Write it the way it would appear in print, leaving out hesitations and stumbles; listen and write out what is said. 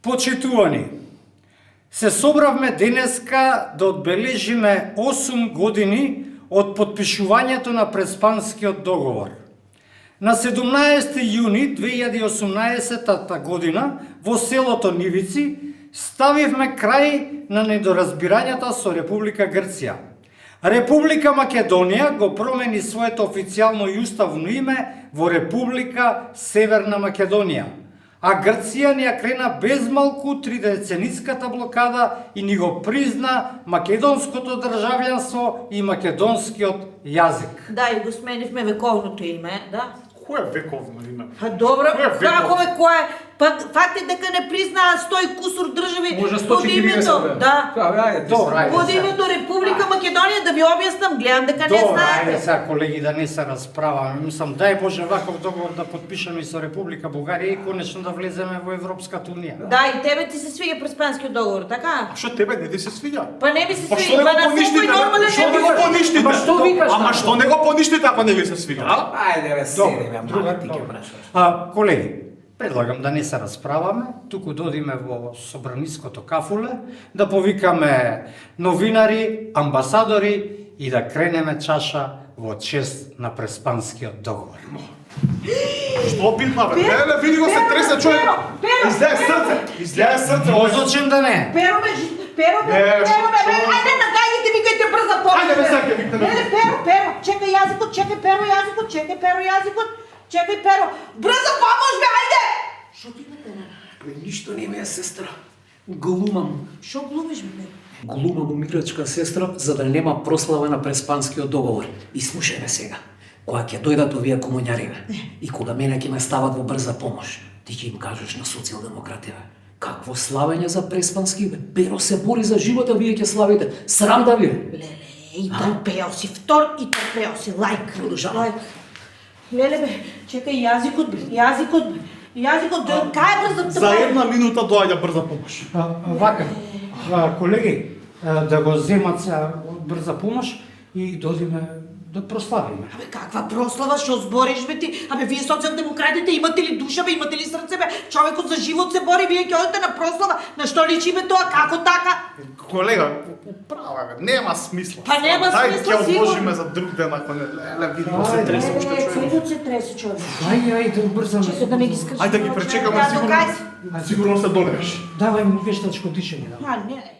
Почитувани, се собравме денеска да одбележиме 8 години од потпишувањето на Преспанскиот договор. На 17. јуни 2018 година во селото Нивици ставивме крај на недоразбирањата со Република Грција. Република Македонија го промени своето официјално и уставно име во Република Северна Македонија, а Грција ни ја крена безмалку 3-децениската блокада и ни го призна македонското државјанство и македонскиот јазик. Да, и го сменивме вековното име, да. Кој е вековно име? Добро, како бе, кој е? Па факт е дека не признаа 100 и кусур држави Може под 140 името, бе. да. Добро, ајде Под сега. името Република Македонија, да ви објаснам, гледам дека не Добро, ајде знаете. сега колеги да не се расправаме. Мислам, дај Боже ваков договор да подпишеме и со Република Бугарија и конечно да влеземе во Европската унија. Да, и тебе ти се свиѓа Преспанскиот договор, така? А што тебе не ти се свиѓа? Па не ми се Па што свиѓа, не па го на поништите? секој нормален Што не не ми го се поништите? Па што викаш, Ама тamo? што не го поништите ако не ви се свиѓа? А? Ајде бе, седи бе, мама, ти ќе прашаш. Колеги, предлагам да не се расправаме, туку додиме во собраниското кафуле, да повикаме новинари, амбасадори и да кренеме чаша во чест на Преспанскиот договор. Што пихна бе? Леле, види го се Перо, тресе човек. Перо, Излеje срце, излеje срце. Мозочен да не. Перо ме, Не, ајде нагаѓите, викајте брза помощ. Ајде, бе, сега ќе викнеме. Леле, Перо, чекај јазикот, чекај Перо јазикот, чекај Перо јазикот, чекај Перо. Брза помощ бе, ајде! Шо ти бе? Бе, ништо не ми е, сестра. Глумам. Шо глумиш бе? Глумам умирачка сестра, за да нема прослава на Преспанскиот договор. И слушај ме сега. Кога ќе дојдат овие комуњариве и кога мене ќе ме стават во брза помош, ти ќе им кажеш на социјалдемокративе какво славење за Преспански бе. Перо се бори за живота, вие ќе славите. Срам да ви е. Леле, и трпео си, втор и трпео си, лайк. Продолжавам. Лайк. Леле бе, чекај јазикот бе, јазикот бе. Јазикот, кај е брза За една минута доаѓа брза помош. Вака, колеги, да го земат сега брза помош и додиме да прославиме. Абе, каква прослава, што збориш бе ти? Абе, вие социјалдемократите имате ли душа бе, имате ли срце бе? Човекот за живот се бори, вие ќе одите на прослава. На што личи бе тоа? Како така? Колега, управа бе, нема смисла. Па нема Дај смисла, ќе сигурно. одложиме за друг ден, ако не. Леле, види го се тресе уште човек. Целиот се тресе човек. Ајде, брзаме. Чекај да не ги скрши. Ајде да ги пречекаме, Да, сигурно. докај си. Сигурно се долеваш. Давај му вештачко дишење. А, не.